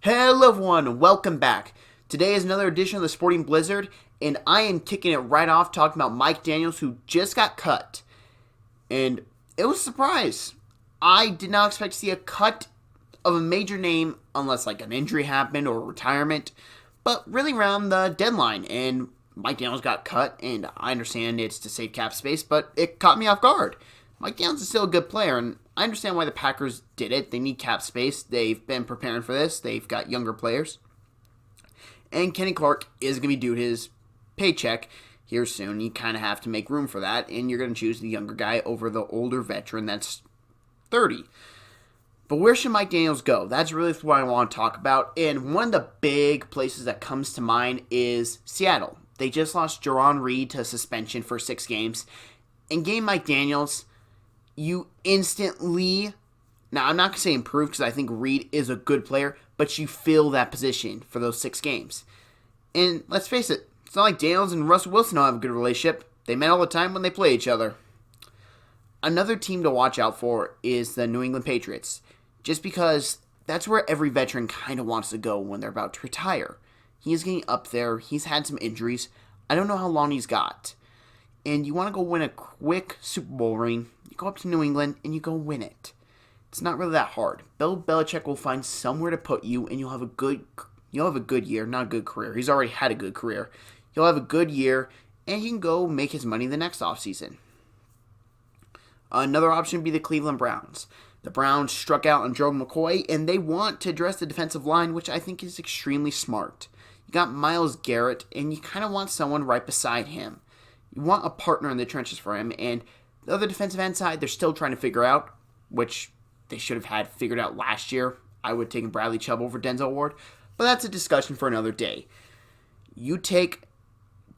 Hello everyone, welcome back. Today is another edition of the Sporting Blizzard, and I am kicking it right off talking about Mike Daniels, who just got cut. And it was a surprise. I did not expect to see a cut of a major name unless like an injury happened or retirement, but really around the deadline, and Mike Daniels got cut, and I understand it's to save cap space, but it caught me off guard. Mike Daniels is still a good player, and I understand why the Packers did it. They need cap space. They've been preparing for this. They've got younger players. And Kenny Clark is going to be due his paycheck here soon. You kind of have to make room for that, and you're going to choose the younger guy over the older veteran that's 30. But where should Mike Daniels go? That's really what I want to talk about. And one of the big places that comes to mind is Seattle. They just lost Jaron Reed to suspension for 6 games. And game Mike Daniels, you instantly, now I'm not going to say improve because I think Reed is a good player, but you fill that position for those 6 games. And let's face it, it's not like Daniels and Russell Wilson don't have a good relationship. They met all the time when they play each other. Another team to watch out for is the New England Patriots, just because that's where every veteran kind of wants to go when they're about to retire. He's getting up there. He's had some injuries. I don't know how long he's got. And you want to go win a quick Super Bowl ring, you go up to New England and you go win it. It's not really that hard. Bill Belichick will find somewhere to put you, and you'll have a good year, not a good career. He's already had a good career. He'll have a good year, and he can go make his money the next offseason. Another option would be the Cleveland Browns. The Browns struck out on Joe McCoy, and they want to address the defensive line, which I think is extremely smart. You got Myles Garrett, and you kind of want someone right beside him. You want a partner in the trenches for him, and the other defensive end side, they're still trying to figure out, which they should have had figured out last year. I would have taken Bradley Chubb over Denzel Ward, but that's a discussion for another day. You take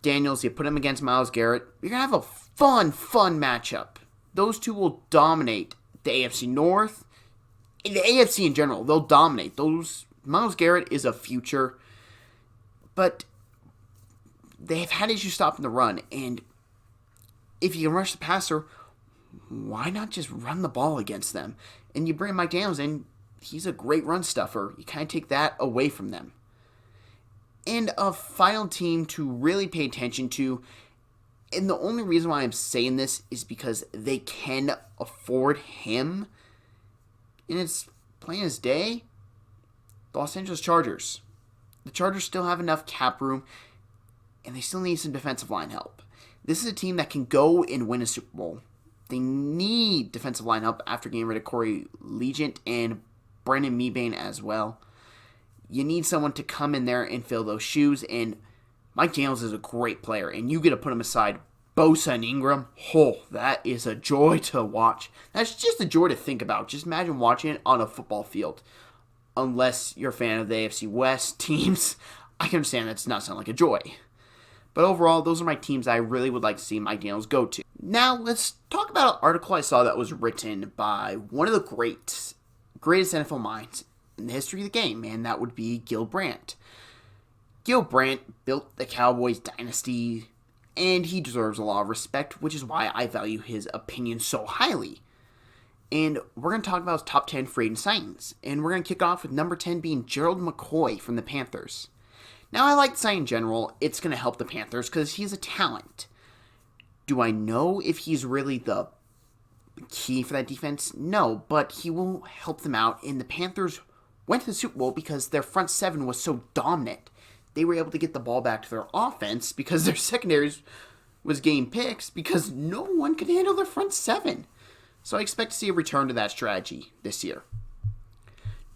Daniels, you put him against Myles Garrett, you're going to have a fun matchup. Those two will dominate the AFC North, the AFC in general. They'll dominate. Myles Garrett is a future, but they've had issues stopping the run, and if you can rush the passer, why not just run the ball against them? And you bring Mike Daniels in, he's a great run stuffer. You kind of take that away from them. And a final team to really pay attention to, and the only reason why I'm saying this is because they can afford him, and it's plain as day, the Los Angeles Chargers. The Chargers still have enough cap room, and they still need some defensive line help. This is a team that can go and win a Super Bowl. They need defensive line help after getting rid of Corey Legent and Brandon Mebane as well. You need someone to come in there and fill those shoes, and Mike Daniels is a great player, and you get to put him aside Bosa and Ingram. Oh, that is a joy to watch. That's just a joy to think about. Just imagine watching it on a football field. Unless you're a fan of the AFC West teams, I can understand that's not sound like a joy. But overall, those are my teams I really would like to see Mike Daniels go to. Now, let's talk about an article I saw that was written by one of the greatest NFL minds in the history of the game, and that would be Gil Brandt. Gil Brandt built the Cowboys dynasty, and he deserves a lot of respect, which is why I value his opinion so highly. And we're going to talk about his top 10 free agent signings, and we're going to kick off with number 10 being Gerald McCoy from the Panthers. Now, I like the sign in general. It's going to help the Panthers because he's a talent. Do I know if he's really the key for that defense? No, but he will help them out. And the Panthers went to the Super Bowl because their front seven was so dominant. They were able to get the ball back to their offense because their secondaries was getting picks because no one could handle their front seven. So I expect to see a return to that strategy this year.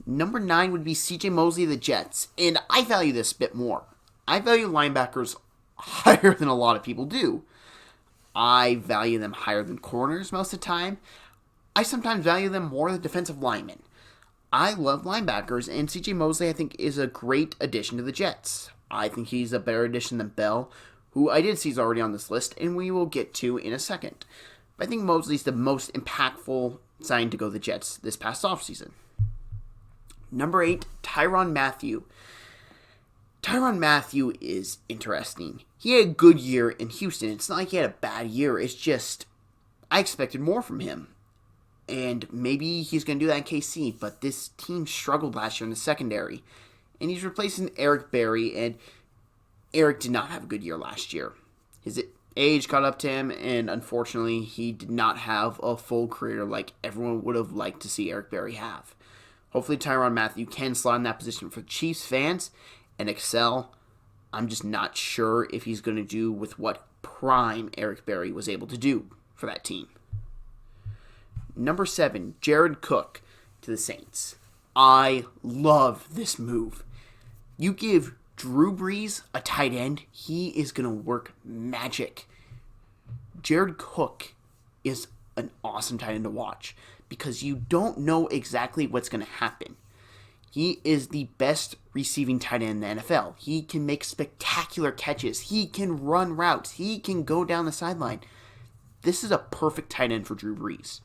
Number 9 would be C.J. Mosley of the Jets, and I value this a bit more. I value linebackers higher than a lot of people do. I value them higher than corners most of the time. I sometimes value them more than defensive linemen. I love linebackers, and C.J. Mosley I think is a great addition to the Jets. I think he's a better addition than Bell, who I did see is already on this list, and we will get to in a second. But I think Mosley's the most impactful sign to go to the Jets this past offseason. Number 8, Tyrann Mathieu. Tyrann Mathieu is interesting. He had a good year in Houston. It's not like he had a bad year. It's just, I expected more from him. And maybe he's going to do that in KC, but this team struggled last year in the secondary. and he's replacing Eric Berry, and Eric did not have a good year last year. His age caught up to him, and unfortunately, he did not have a full career like everyone would have liked to see Eric Berry have. Hopefully, Tyrann Mathieu can slot in that position for Chiefs fans and excel. I'm just not sure if he's going to do with what prime Eric Berry was able to do for that team. Number 7, Jared Cook to the Saints. I love this move. You give Drew Brees a tight end, he is going to work magic. Jared Cook is an awesome tight end to watch because you don't know exactly what's going to happen. He is the best receiving tight end in the NFL. He can make spectacular catches. He can run routes. He can go down the sideline. This is a perfect tight end for Drew Brees.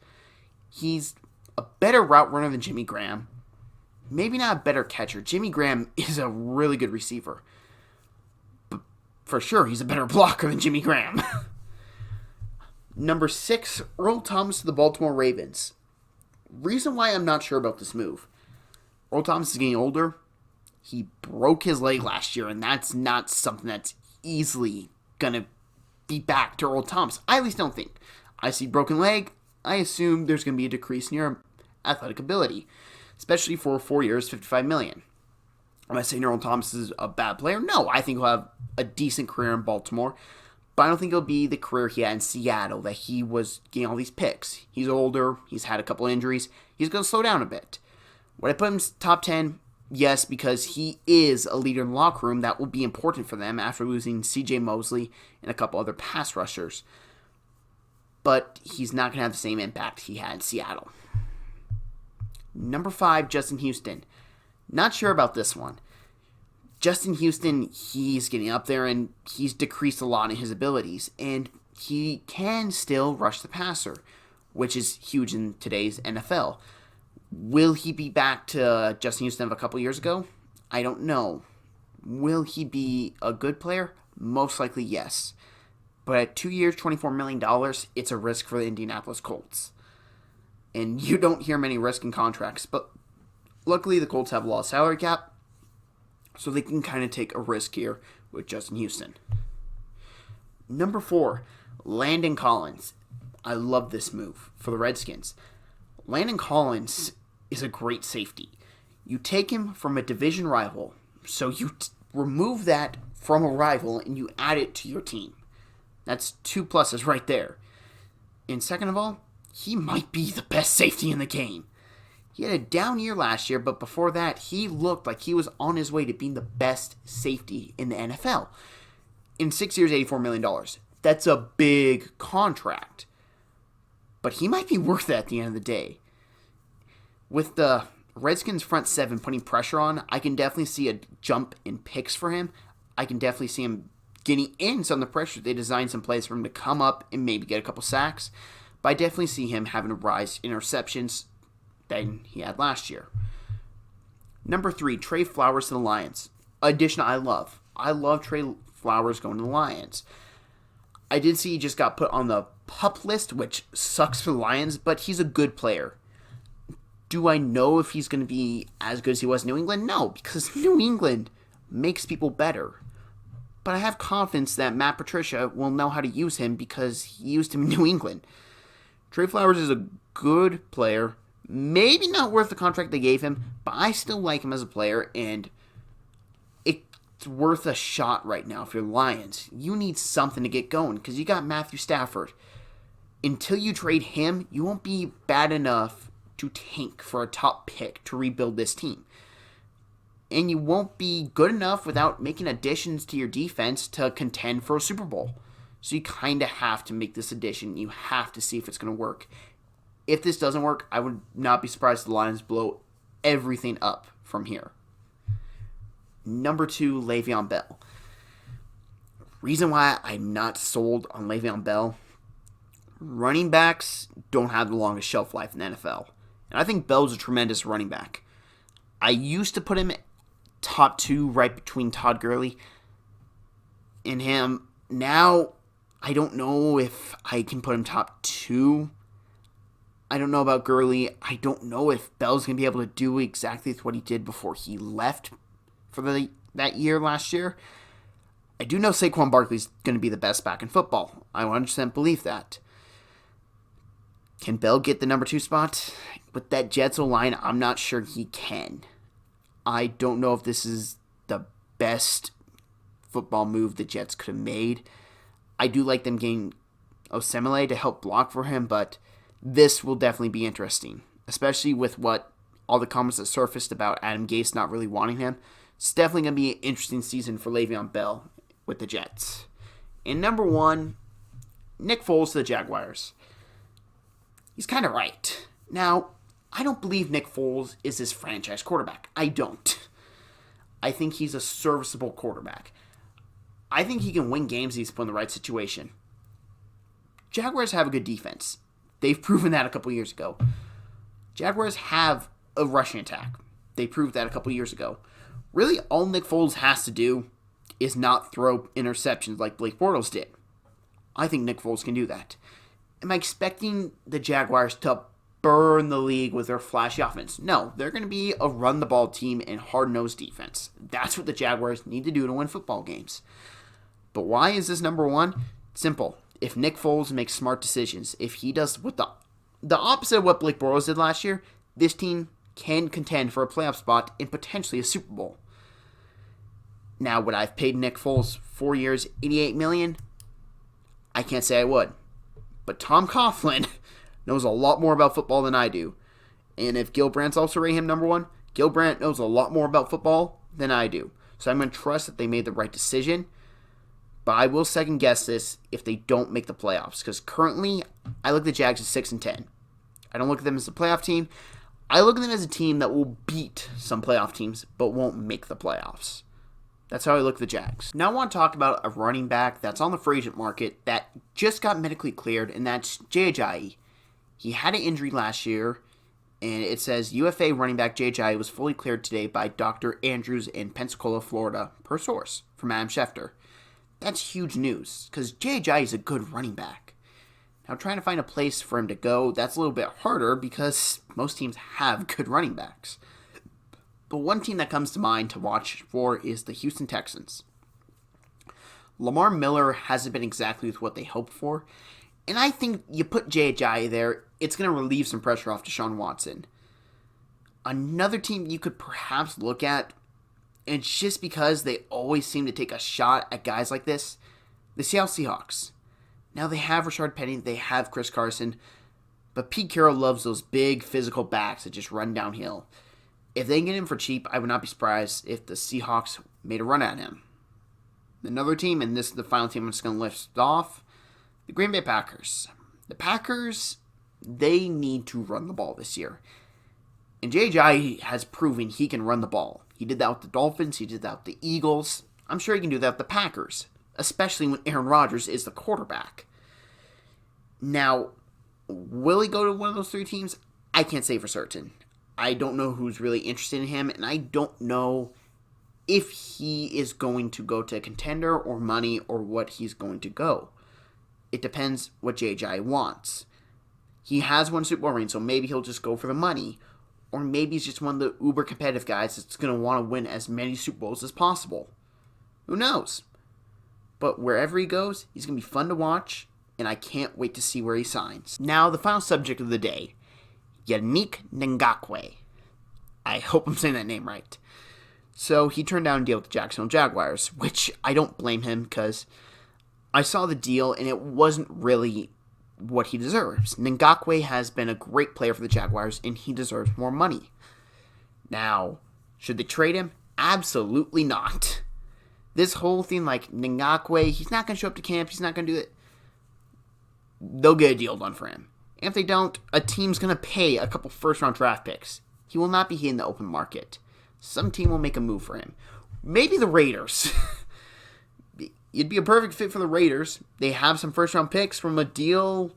He's a better route runner than Jimmy Graham. Maybe not a better catcher. Jimmy Graham is a really good receiver. But for sure, he's a better blocker than Jimmy Graham. Number 6, Earl Thomas to the Baltimore Ravens. Reason why I'm not sure about this move. Earl Thomas is getting older. He broke his leg last year, and that's not something that's easily going to be back to Earl Thomas. I at least don't think. I see broken leg. I assume there's going to be a decrease in your athletic ability, especially for 4 years, $55 million. Am I saying Earl Thomas is a bad player? No, I think he'll have a decent career in Baltimore, but I don't think it'll be the career he had in Seattle, that he was getting all these picks. He's older. He's had a couple injuries. He's going to slow down a bit. Would I put him top 10? Yes, because he is a leader in the locker room. That will be important for them after losing C.J. Mosley and a couple other pass rushers. But he's not going to have the same impact he had in Seattle. Number 5, Justin Houston. Not sure about this one. Justin Houston, he's getting up there and he's decreased a lot in his abilities. And he can still rush the passer, which is huge in today's NFL. Will he be back to Justin Houston of a couple years ago? I don't know. Will he be a good player? Most likely, yes. But at 2 years, $24 million, it's a risk for the Indianapolis Colts. And you don't hear many risking contracts. But luckily, the Colts have a lot of salary cap, so they can kind of take a risk here with Justin Houston. Number 4, Landon Collins. I love this move for the Redskins. Landon Collins is a great safety. You take him from a division rival, so you remove that from a rival and you add it to your team. That's 2 pluses right there. And second of all, he might be the best safety in the game. He had a down year last year, but before that, he looked like he was on his way to being the best safety in the NFL. In 6 years, $84 million. That's a big contract. But he might be worth it at the end of the day. With the Redskins front 7 putting pressure on, I can definitely see a jump in picks for him. I can definitely see him getting in some of the pressure. They designed some plays for him to come up and maybe get a couple sacks. But I definitely see him having a rise in interceptions than he had last year. Number 3, Trey Flowers to the Lions. Addition I love. I love Trey Flowers going to the Lions. I did see he just got put on the PUP list, which sucks for the Lions, but he's a good player. Do I know if he's going to be as good as he was in New England? No, because New England makes people better. But I have confidence that Matt Patricia will know how to use him because he used him in New England. Trey Flowers is a good player. Maybe not worth the contract they gave him, but I still like him as a player, and it's worth a shot right now if you're Lions. You need something to get going because you got Matthew Stafford. Until you trade him, you won't be bad enough to tank for a top pick to rebuild this team. And you won't be good enough without making additions to your defense to contend for a Super Bowl. So you kind of have to make this addition. You have to see if it's going to work. If this doesn't work, I would not be surprised if the Lions blow everything up from here. Number 2, Le'Veon Bell. Reason why I'm not sold on Le'Veon Bell, running backs don't have the longest shelf life in the NFL. And I think Bell's a tremendous running back. I used to put him top 2 right between Todd Gurley and him. Now, I don't know if I can put him top 2. I don't know about Gurley. I don't know if Bell's going to be able to do exactly what he did before he left for that year last year. I do know Saquon Barkley's going to be the best back in football. I 100% believe that. Can Bell get the number 2 spot? With that Jets O-line, I'm not sure he can. I don't know if this is the best football move the Jets could have made. I do like them getting Osemele to help block for him, but this will definitely be interesting, especially with what all the comments that surfaced about Adam Gase not really wanting him. It's definitely going to be an interesting season for Le'Veon Bell with the Jets. And number 1, Nick Foles to the Jaguars. He's kind of right. Now, I don't believe Nick Foles is his franchise quarterback. I don't. I think he's a serviceable quarterback. I think he can win games if he's put in the right situation. Jaguars have a good defense. They've proven that a couple years ago. Jaguars have a rushing attack. They proved that a couple years ago. Really, all Nick Foles has to do is not throw interceptions like Blake Bortles did. I think Nick Foles can do that. Am I expecting the Jaguars to burn the league with their flashy offense? No, they're going to be a run-the-ball team and hard-nosed defense. That's what the Jaguars need to do to win football games. But why is this number 1? Simple. If Nick Foles makes smart decisions, if he does what the opposite of what Blake Bortles did last year, this team can contend for a playoff spot and potentially a Super Bowl. Now, would I have paid Nick Foles 4 years, $88 million? I can't say I would. But Tom Coughlin knows a lot more about football than I do. And if Gil Brandt's also rating him number 1, Gil Brandt knows a lot more about football than I do. So I'm going to trust that they made the right decision. But I will second guess this if they don't make the playoffs. Because currently, I look at the Jags as 6-10. I don't look at them as a playoff team. I look at them as a team that will beat some playoff teams, but won't make the playoffs. That's how I look at the Jags. Now I want to talk about a running back that's on the free agent market that just got medically cleared, and that's Jay Ajayi. He had an injury last year, and it says UFA running back Jay Ajayi was fully cleared today by Dr. Andrews in Pensacola, Florida, per source from Adam Schefter. That's huge news, because Jay Ajayi is a good running back. Now trying to find a place for him to go, that's a little bit harder because most teams have good running backs. But one team that comes to mind to watch for is the Houston Texans. Lamar Miller hasn't been exactly what they hoped for, and I think you put Jay Ajayi there, it's going to relieve some pressure off Deshaun Watson. Another team you could perhaps look at, and it's just because they always seem to take a shot at guys like this, the Seattle Seahawks. Now they have Rashard Penny, they have Chris Carson, but Pete Carroll loves those big physical backs that just run downhill. If they can get him for cheap, I would not be surprised if the Seahawks made a run at him. Another team, and this is the final team I'm just going to list off, the Green Bay Packers. The Packers, they need to run the ball this year. And Jay Ajayi has proven he can run the ball. He did that with the Dolphins, he did that with the Eagles. I'm sure he can do that with the Packers, especially when Aaron Rodgers is the quarterback. Now, will he go to one of those 3 teams? I can't say for certain. I don't know who's really interested in him, and I don't know if he is going to go to a contender or money or what he's going to go. It depends what Jay Ajayi wants. He has won Super Bowl ring, so maybe he'll just go for the money. Or maybe he's just one of the uber competitive guys that's going to want to win as many Super Bowls as possible. Who knows? But wherever he goes, he's going to be fun to watch, and I can't wait to see where he signs. Now, the final subject of the day. Yannick Ngakwe. I hope I'm saying that name right. So he turned down a deal with the Jacksonville Jaguars, which I don't blame him because I saw the deal and it wasn't really what he deserves. Ngakwe has been a great player for the Jaguars and he deserves more money. Now, should they trade him? Absolutely not. This whole thing like Ngakwe, he's not going to show up to camp, he's not going to do it. They'll get a deal done for him. And if they don't, a team's going to pay a couple first-round draft picks. He will not be hitting the open market. Some team will make a move for him. Maybe the Raiders. It'd be a perfect fit for the Raiders. They have some first-round picks from a deal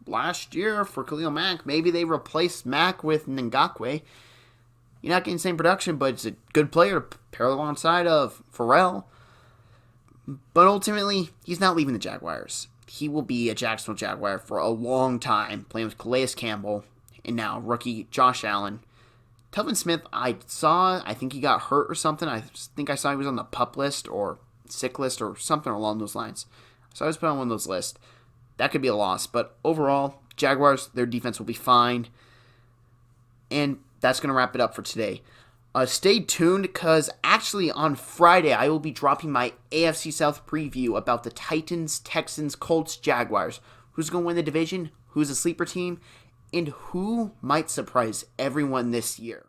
last year for Khalil Mack. Maybe they replace Mack with Ngakwe. You're not getting the same production, but it's a good player to pair alongside of Pharrell. But ultimately, he's not leaving the Jaguars. He will be a Jacksonville Jaguar for a long time, playing with Calais Campbell and now rookie Josh Allen. Telvin Smith, I think he got hurt or something. I think I saw he was on the PUP list or sick list or something along those lines. So I was put on one of those lists. That could be a loss. But overall, Jaguars, their defense will be fine. And that's going to wrap it up for today. Stay tuned because actually on Friday I will be dropping my AFC South preview about the Titans, Texans, Colts, Jaguars. Who's going to win the division? Who's a sleeper team? And who might surprise everyone this year?